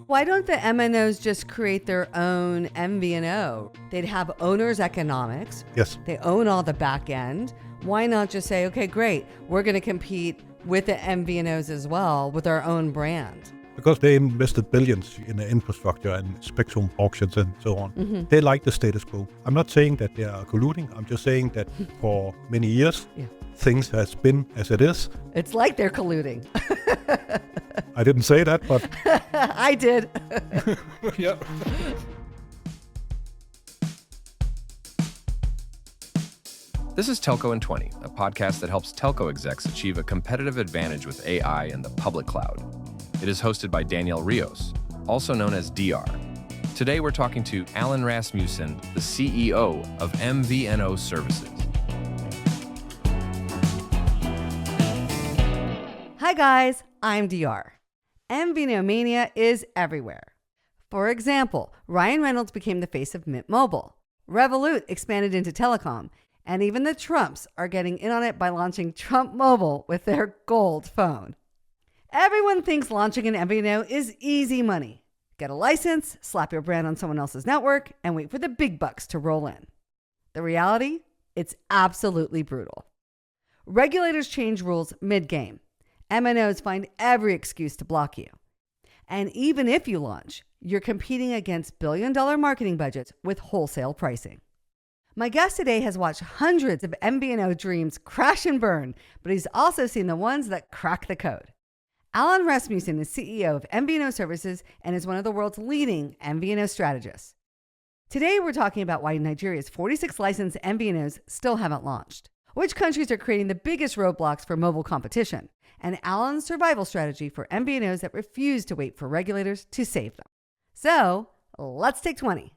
Why don't the MNOs just create their own MVNO? They'd have owner's economics. Yes. They own all the back end. Why not just say, okay, great, we're going to compete with the MVNOs as well with our own brand? Because they invested billions in the infrastructure and spectrum auctions and so on. They like the status quo. I'm not saying that they are colluding. I'm just saying that for many years, things has been as it is. It's like they're colluding. I didn't say that, but... I did. Yeah. This is Telco in 20, a podcast that helps telco execs achieve a competitive advantage with AI in the public cloud. It is hosted by Danielle Rios, also known as DR. Today we're talking to Allan Rasmussen, the CEO of MVNO Services. Hi guys, I'm DR. MVNO mania is everywhere. For example, Ryan Reynolds became the face of Mint Mobile. Revolut expanded into telecom, and even the Trumps are getting in on it by launching Trump Mobile with their gold phone. Everyone thinks launching an MVNO is easy money. Get a license, slap your brand on someone else's network, and wait for the big bucks to roll in. The reality? It's absolutely brutal. Regulators change rules mid-game. MNOs find every excuse to block you. And even if you launch, you're competing against billion-dollar marketing budgets with wholesale pricing. My guest today has watched hundreds of MVNO dreams crash and burn, but he's also seen the ones that crack the code. Allan Rasmussen is CEO of MVNO Services and is one of the world's leading MVNO strategists. Today, we're talking about why Nigeria's 46 licensed MVNOs still haven't launched, which countries are creating the biggest roadblocks for mobile competition, and Allan's survival strategy for MVNOs that refuse to wait for regulators to save them. So, let's take 20.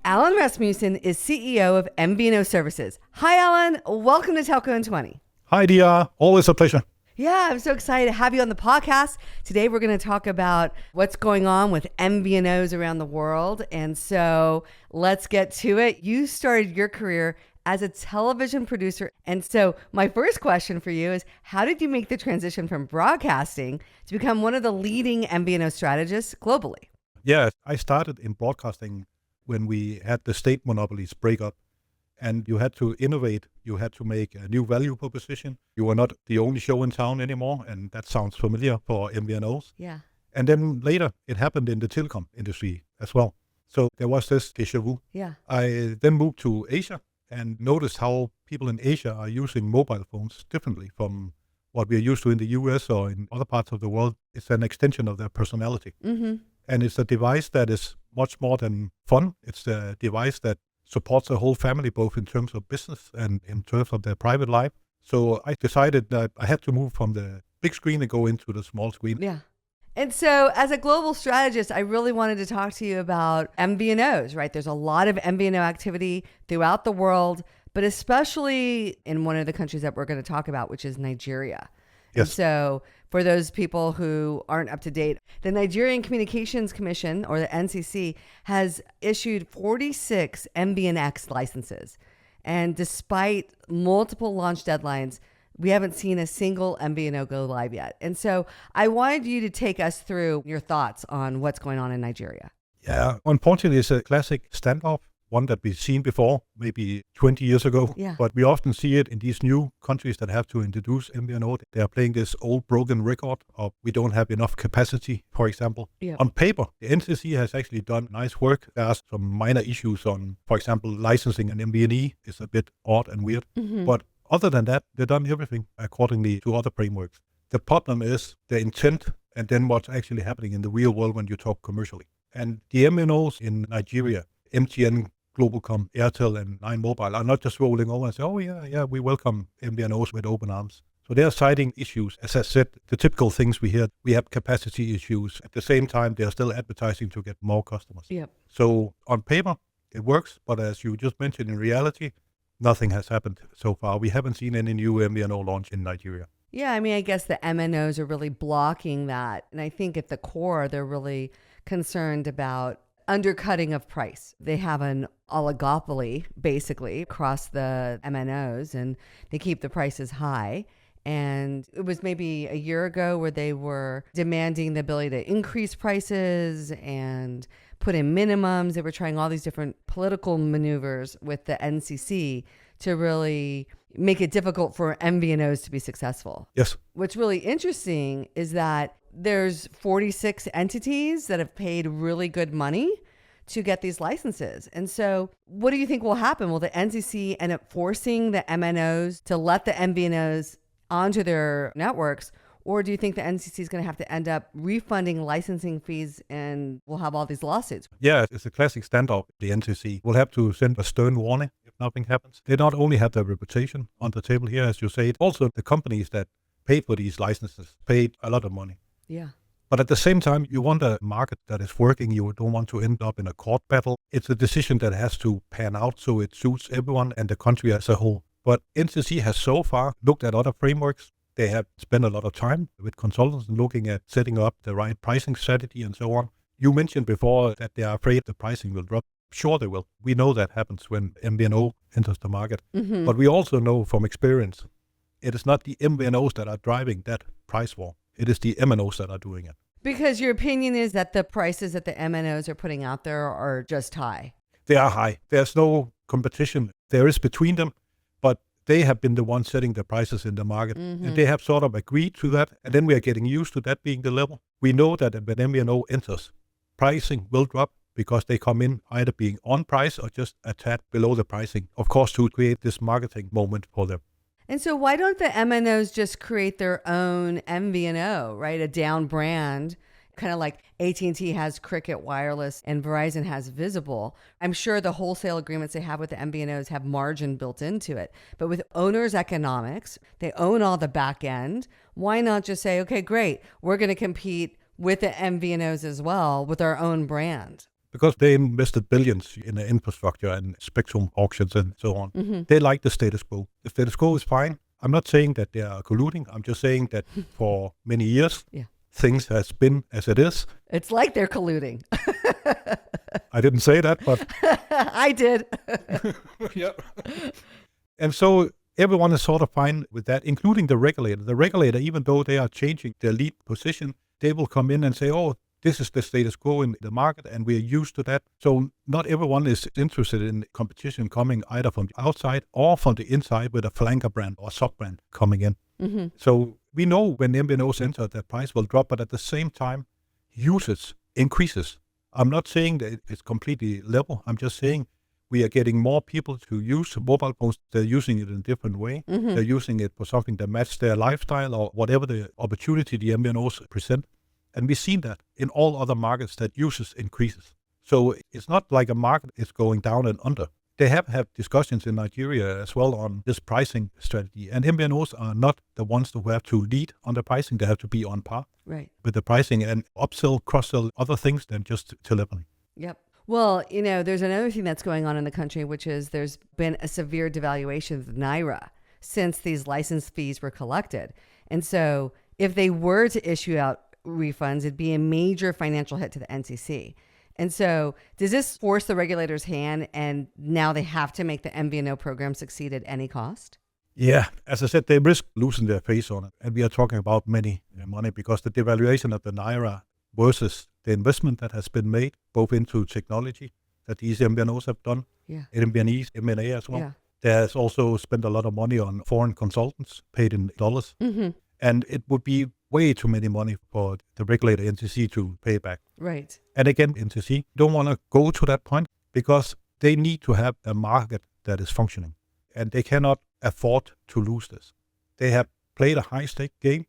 Allan Rasmussen is CEO of MVNO Services. Hi, Allan. Welcome to Telco in 20. Hi, Dia. Always a pleasure. Yeah, I'm so excited to have you on the podcast. Today, we're going to talk about what's going on with MVNOs around the world. And so let's get to it. You started your career as a television producer. And so my first question for you is, how did you make the transition from broadcasting to become one of the leading MVNO strategists globally? Yeah, I started in broadcasting when we had the state monopolies break up, and you had to innovate. You had to make a new value proposition. You were not the only show in town anymore, and that sounds familiar for MVNOs. Yeah. And then later, it happened in the telecom industry as well. So there was this déjà vu. Yeah. I then moved to Asia and noticed how people in Asia are using mobile phones differently from what we are used to in the US or in other parts of the world. It's an extension of their personality. Mm-hmm. And it's a device that is much more than fun. It's a device that supports the whole family, both in terms of business and in terms of their private life. So I decided that I had to move from the big screen and go into the small screen. Yeah. And so as a global strategist, I really wanted to talk to you about MVNOs, right? There's a lot of MVNO activity throughout the world, but especially in one of the countries that we're going to talk about, which is Nigeria. Yes. And so for those people who aren't up to date, the Nigerian Communications Commission, or the NCC, has issued 46 MVNX licenses. And despite multiple launch deadlines, we haven't seen a single MVNO go live yet. And so I wanted you to take us through your thoughts on what's going on in Nigeria. Yeah, unfortunately, it's a classic standoff, one that we've seen before, maybe 20 years ago. Yeah. But we often see it in these new countries that have to introduce MVNO. They are playing this old broken record of we don't have enough capacity, for example. Yeah. On paper, the NCC has actually done nice work. There are some minor issues on, for example, licensing an MVNE is a bit odd and weird. Mm-hmm. But other than that, they've done everything accordingly to other frameworks. The problem is the intent and then what's actually happening in the real world when you talk commercially. And the MNOs in Nigeria, MTN, Globalcom, Airtel, and Nine Mobile are not just rolling over and say, oh, yeah, we welcome MVNOs with open arms. So they're citing issues. As I said, the typical things we hear, we have capacity issues. At the same time, they're still advertising to get more customers. Yep. So on paper, it works. But as you just mentioned, in reality, nothing has happened so far. We haven't seen any new MVNO launch in Nigeria. Yeah, I mean, I guess the MNOs are really blocking that. And I think at the core, they're really concerned about undercutting of price. They have an oligopoly, basically, across the MNOs, and they keep the prices high. And it was maybe a year ago where they were demanding the ability to increase prices and put in minimums. They were trying all these different political maneuvers with the NCC to really make it difficult for MVNOs to be successful. Yes. What's really interesting is that there's 46 entities that have paid really good money to get these licenses. And so what do you think will happen? Will the NCC end up forcing the MNOs to let the MVNOs onto their networks? Or do you think the NCC is going to have to end up refunding licensing fees and we'll have all these lawsuits? Yeah, it's a classic standoff. The NCC will have to send a stern warning if nothing happens. They not only have their reputation on the table here, as you say, also the companies that pay for these licenses paid a lot of money. Yeah. But at the same time, you want a market that is working. You don't want to end up in a court battle. It's a decision that has to pan out so it suits everyone and the country as a whole. But NCC has so far looked at other frameworks. They have spent a lot of time with consultants looking at setting up the right pricing strategy and so on. You mentioned before that they are afraid the pricing will drop. Sure they will. We know that happens when MVNO enters the market. Mm-hmm. But we also know from experience, it is not the MVNOs that are driving that price war. It is the MNOs that are doing it. Because your opinion is that the prices that the MNOs are putting out there are just high. They are high. There's no competition. There is between them, but they have been the ones setting the prices in the market. Mm-hmm. And they have sort of agreed to that. And then we are getting used to that being the level. We know that when MVNO enters, pricing will drop because they come in either being on price or just a tad below the pricing, of course, to create this marketing moment for them. And so why don't the MNOs just create their own MVNO, right? A down brand, kind of like AT&T has Cricket Wireless and Verizon has Visible. I'm sure the wholesale agreements they have with the MVNOs have margin built into it. But with owners' economics, they own all the back end. Why not just say, okay, great, we're going to compete with the MVNOs as well with our own brand? Because they invested billions in the infrastructure and spectrum auctions and so on. Mm-hmm. They like the status quo. The status quo is fine. I'm not saying that they are colluding. I'm just saying that for many years, things has been as it is. It's like they're colluding. I didn't say that, but... I did. Yeah. And so everyone is sort of fine with that, including the regulator. The regulator, even though they are changing their lead position, they will come in and say, oh, this is the status quo in the market, and we are used to that. So not everyone is interested in competition coming either from the outside or from the inside with a flanker brand or sub-brand coming in. Mm-hmm. So we know when MVNOs enter, the price will drop, but at the same time, usage increases. I'm not saying that it's completely level. I'm just saying we are getting more people to use mobile phones. They're using it in a different way. Mm-hmm. They're using it for something that matches their lifestyle or whatever the opportunity the MVNOs present. And we've seen that in all other markets that usage increases. So it's not like a market is going down and under. They have had discussions in Nigeria as well on this pricing strategy. And MVNOs are not the ones who have to lead on the pricing. They have to be on par with the pricing and upsell, cross-sell, other things than just telephony. Yep. Well, there's another thing that's going on in the country, which is there's been a severe devaluation of the Naira since these license fees were collected. And so if they were to issue out refunds, it'd be a major financial hit to the NCC. And so does this force the regulator's hand and now they have to make the MVNO program succeed at any cost? Yeah, as I said, they risk losing their face on it. And we are talking about many money because the devaluation of the Naira versus the investment that has been made both into technology that these MVNOs have done, MVNEs, M&A as well. Yeah. They has also spent a lot of money on foreign consultants paid in dollars. Mm-hmm. And it would be way too many money for the regulator NCC to pay back. Right. And again, NCC don't want to go to that point because they need to have a market that is functioning. And they cannot afford to lose this. They have played a high-stake game,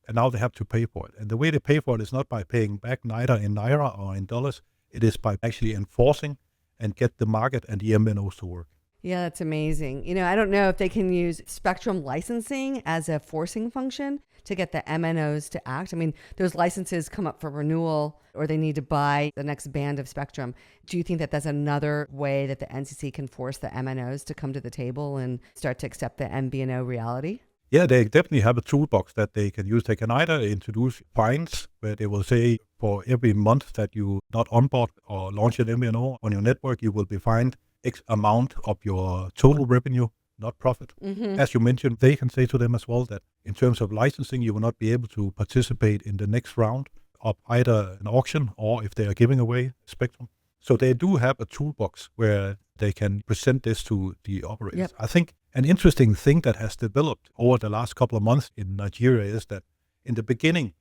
and now they have to pay for it. And the way they pay for it is not by paying back neither in Naira or in dollars. It is by actually enforcing and get the market and the MVNOs to work. Yeah, that's amazing. I don't know if they can use spectrum licensing as a forcing function to get the MNOs to act. I mean, those licenses come up for renewal or they need to buy the next band of spectrum. Do you think that that's another way that the NCC can force the MNOs to come to the table and start to accept the MVNO reality? Yeah, they definitely have a toolbox that they can use. They can either introduce fines where they will say for every month that you not onboard or launch an MVNO on your network, you will be fined X amount of your total revenue. not profit. As you mentioned, they can say to them as well that in terms of licensing, you will not be able to participate in the next round of either an auction or if they are giving away spectrum. So they do have a toolbox where they can present this to the operators. Yep. I think an interesting thing that has developed over the last couple of months in Nigeria is that in the beginning,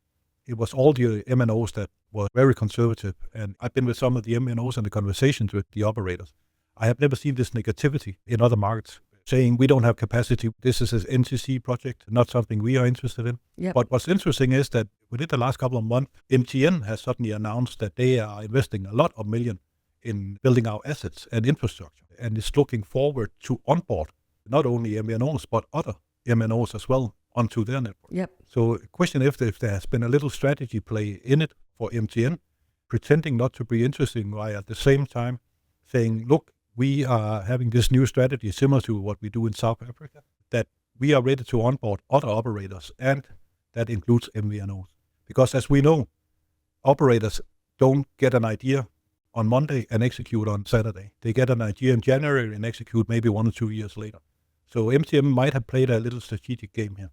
it was all the MNOs that were very conservative. And I've been with some of the MNOs and the conversations with the operators. I have never seen this negativity in other markets, saying we don't have capacity. This is an NCC project, not something we are interested in. Yep. But what's interesting is that within the last couple of months, MTN has suddenly announced that they are investing a lot of million in building our assets and infrastructure, and is looking forward to onboard not only MVNOs, but other MNOs as well onto their network. Yep. So the question if there has been a little strategy play in it for MTN, pretending not to be interesting, while at the same time saying, look, we are having this new strategy similar to what we do in South Africa, that we are ready to onboard other operators, and that includes MVNOs. Because as we know, operators don't get an idea on Monday and execute on Saturday. They get an idea in January and execute maybe 1 or 2 years later. So MTN might have played a little strategic game here.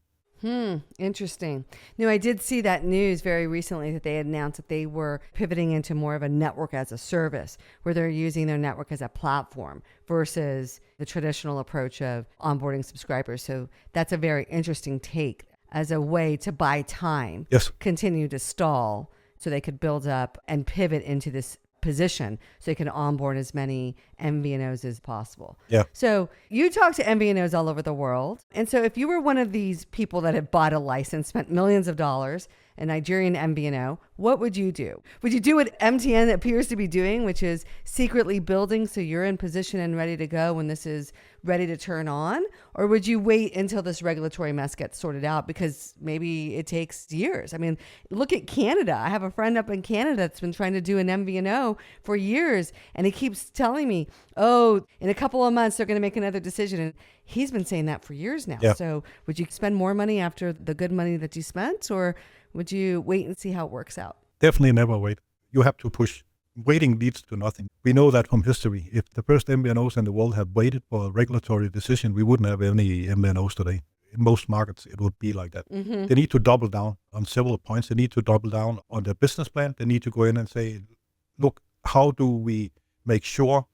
Interesting. No, I did see that news very recently that they announced that they were pivoting into more of a network as a service, where they're using their network as a platform versus the traditional approach of onboarding subscribers. So that's a very interesting take as a way to buy time, Yes. continue to stall so they could build up and pivot into this position so they can onboard as many MVNOs as possible. Yeah. So you talk to MVNOs all over the world. And so if you were one of these people that had bought a license, spent millions of dollars, a Nigerian MVNO, what would you do? Would you do what MTN appears to be doing, which is secretly building so you're in position and ready to go when this is ready to turn on? Or would you wait until this regulatory mess gets sorted out, because maybe it takes years? I mean, look at Canada. I have a friend up in Canada that's been trying to do an MVNO for years, and he keeps telling me, oh, in a couple of months, they're going to make another decision. And he's been saying that for years now. Yeah. So would you spend more money after the good money that you spent, or would you wait and see how it works out? Definitely never wait. You have to push. Waiting leads to nothing. We know that from history. If the first MVNOs in the world had waited for a regulatory decision, we wouldn't have any MVNOs today. In most markets, it would be like that. Mm-hmm. They need to double down on several points. They need to double down on their business plan. They need to go in and say, look, how do we make sure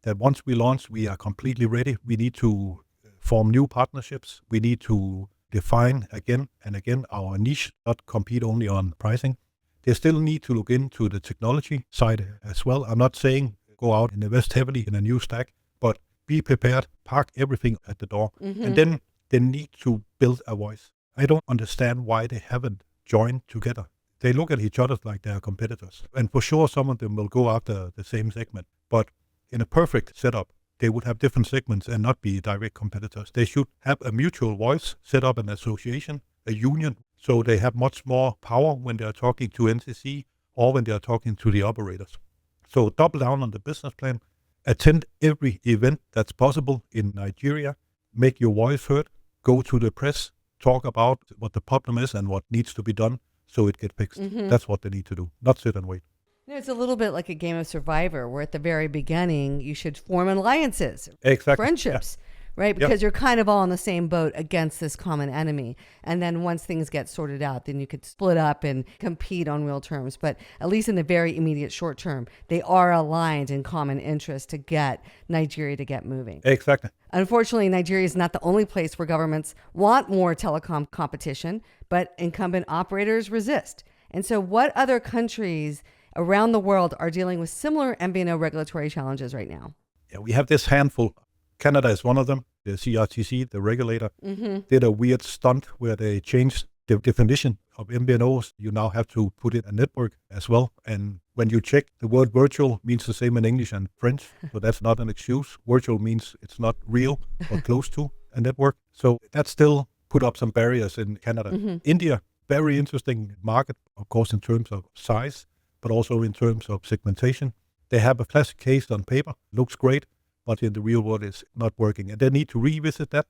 that once we launch, we are completely ready? We need to form new partnerships. We need to define again and again our niche, not compete only on pricing. They still need to look into the technology side as well. I'm not saying go out and invest heavily in a new stack, but be prepared, park everything at the door, and then they need to build a voice. I don't understand why they haven't joined together. They look at each other like they are competitors. And for sure, some of them will go after the same segment. But in a perfect setup, they would have different segments and not be direct competitors. They should have a mutual voice, set up an association, a union, so they have much more power when they are talking to NCC or when they are talking to the operators. So double down on the business plan, attend every event that's possible in Nigeria, make your voice heard, go to the press, talk about what the problem is and what needs to be done so it gets fixed. That's what they need to do, not sit and wait. You know, it's a little bit like a game of Survivor, where at the very beginning, you should form alliances, Exactly. friendships, right? Because you're kind of all in the same boat against this common enemy. And then once things get sorted out, then you could split up and compete on real terms. But at least in the very immediate short term, they are aligned in common interest to get Nigeria to get moving. Exactly. Unfortunately, Nigeria is not the only place where governments want more telecom competition, but incumbent operators resist. And so what other countries around the world are dealing with similar MVNO regulatory challenges right now? Yeah, we have this handful. Canada is one of them. The CRTC, the regulator, did a weird stunt where they changed the definition of MVNOs. You now have to put in a network as well. And when you check, the word virtual means the same in English and French. So that's not an excuse. Virtual means it's not real or close to a network. So that still put up some barriers in Canada. India, very interesting market, of course, in terms of size, but also in terms of segmentation. They have a classic case on paper, looks great, but in the real world is not working. And they need to revisit that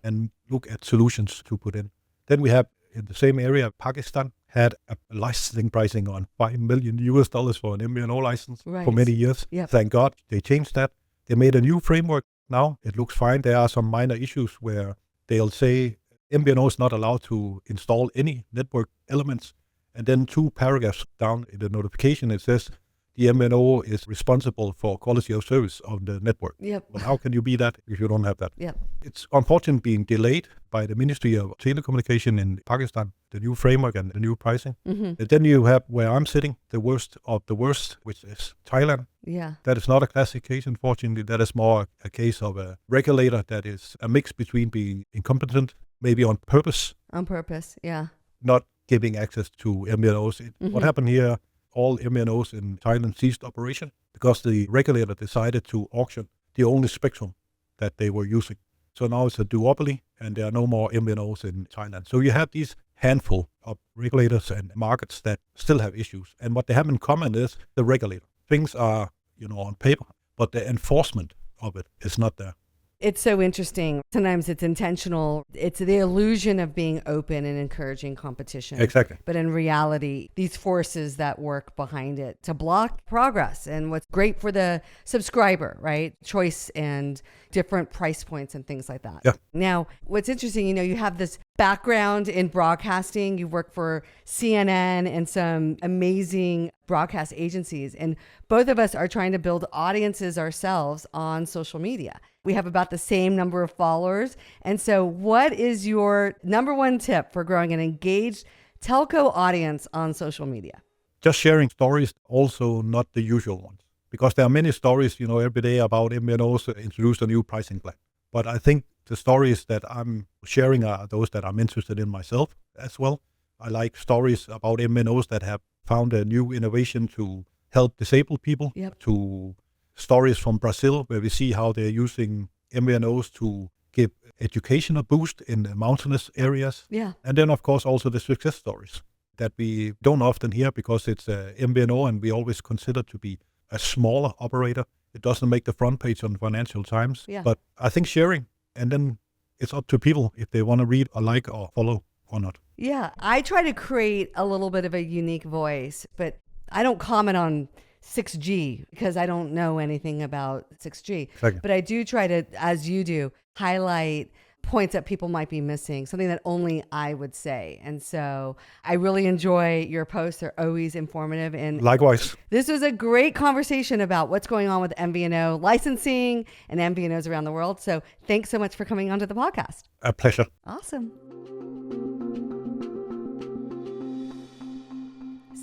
and look at solutions to put in. Then we have, in the same area, Pakistan had a licensing pricing on $5 million for an MVNO license for many years. Thank God they changed that. They made a new framework now. It looks fine. There are some minor issues where they'll say MVNO is not allowed to install any network elements. And then 2 paragraphs down in the notification, it says the MVNO is responsible for quality of service of the network. Yep. Well, how can you be that if you don't have that? Yep. It's unfortunately being delayed by the Ministry of Telecommunication in Pakistan, the new framework and the new pricing. Mm-hmm. And then you have where I'm sitting, the worst of the worst, which is Thailand. Yeah. That is not a classic case, unfortunately. That is more a case of a regulator that is a mix between being incompetent, maybe on purpose, On purpose. Yeah. not giving access to MVNOs. What happened here, all MVNOs in Thailand ceased operation because the regulator decided to auction the only spectrum that they were using. So now it's a duopoly and there are no more MVNOs in Thailand. So you have these handful of regulators and markets that still have issues. And what they have in common is the regulator. Things are, on paper, but the enforcement of it is not there. It's so interesting. Sometimes it's intentional. It's the illusion of being open and encouraging competition. Exactly. But in reality, these forces that work behind it to block progress and what's great for the subscriber, right? Choice and different price points and things like that. Yeah. Now, what's interesting, you have this background in broadcasting. You work for CNN and some amazing broadcast agencies. And both of us are trying to build audiences ourselves on social media. We have about the same number of followers. And so what is your number one tip for growing an engaged telco audience on social media? Just sharing stories, also not the usual ones. Because there are many stories, every day about MVNOs introduced a new pricing plan. But I think the stories that I'm sharing are those that I'm interested in myself as well. I like stories about MVNOs that have found a new innovation to help disabled people, to stories from Brazil where we see how they're using MVNOs to give education a boost in the mountainous areas. Yeah. And then, of course, also the success stories that we don't often hear because it's a MVNO and we always consider to be a smaller operator. It doesn't make the front page on Financial Times. Yeah. But I think sharing, and then it's up to people if they want to read or like or follow or not. Yeah. I try to create a little bit of a unique voice, but I don't comment on 6G because I don't know anything about 6G. Exactly. But I do try to, as you do, highlight points that people might be missing, something that only I would say. And so I really enjoy your posts. They're always informative. And Likewise. this was a great conversation about what's going on with MVNO licensing and MVNOs around the world. So thanks so much for coming onto the podcast. A pleasure. Awesome.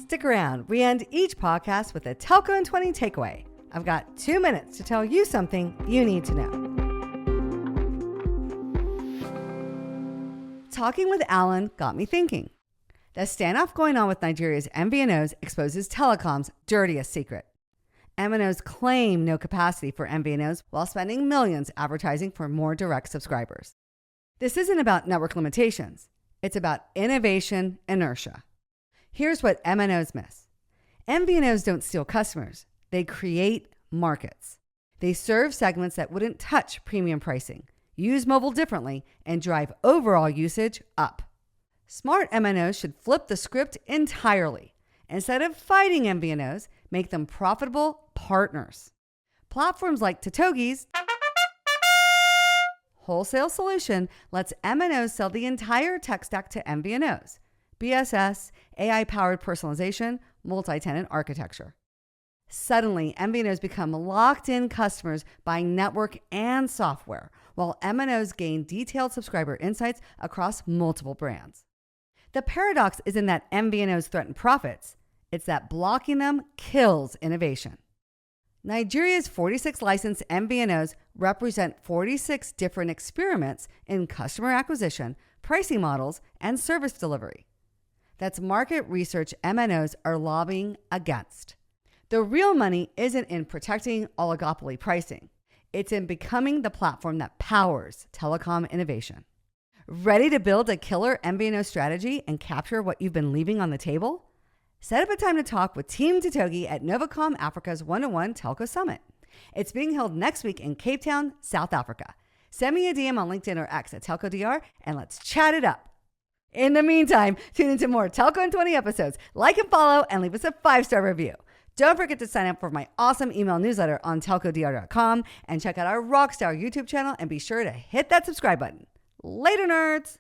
Stick around. We end each podcast with a Telco in 20 takeaway. I've got 2 minutes to tell you something you need to know. Talking with Allan got me thinking. The standoff going on with Nigeria's MVNOs exposes telecom's dirtiest secret. MNOs claim no capacity for MVNOs while spending millions advertising for more direct subscribers. This isn't about network limitations. It's about innovation inertia. Here's what MNOs miss. MVNOs don't steal customers. They create markets. They serve segments that wouldn't touch premium pricing, use mobile differently, and drive overall usage up. Smart MNOs should flip the script entirely. Instead of fighting MVNOs, make them profitable partners. Platforms like Totogi's wholesale solution lets MNOs sell the entire tech stack to MVNOs. BSS, AI-powered personalization, multi-tenant architecture. Suddenly, MVNOs become locked-in customers buying network and software, while MNOs gain detailed subscriber insights across multiple brands. The paradox isn't that MVNOs threaten profits, it's that blocking them kills innovation. Nigeria's 46 licensed MVNOs represent 46 different experiments in customer acquisition, pricing models, and service delivery. That's market research MNOs are lobbying against. The real money isn't in protecting oligopoly pricing. It's in becoming the platform that powers telecom innovation. Ready to build a killer MVNO strategy and capture what you've been leaving on the table? Set up a time to talk with Team Totogi at Novacom Africa's 101 Telco Summit. It's being held next week in Cape Town, South Africa. Send me a DM on LinkedIn or X at TelcoDR and let's chat it up. In the meantime, tune into more Telco in 20 episodes. Like and follow and leave us a 5-star review. Don't forget to sign up for my awesome email newsletter on telcodr.com and check out our Rockstar YouTube channel and be sure to hit that subscribe button. Later, nerds!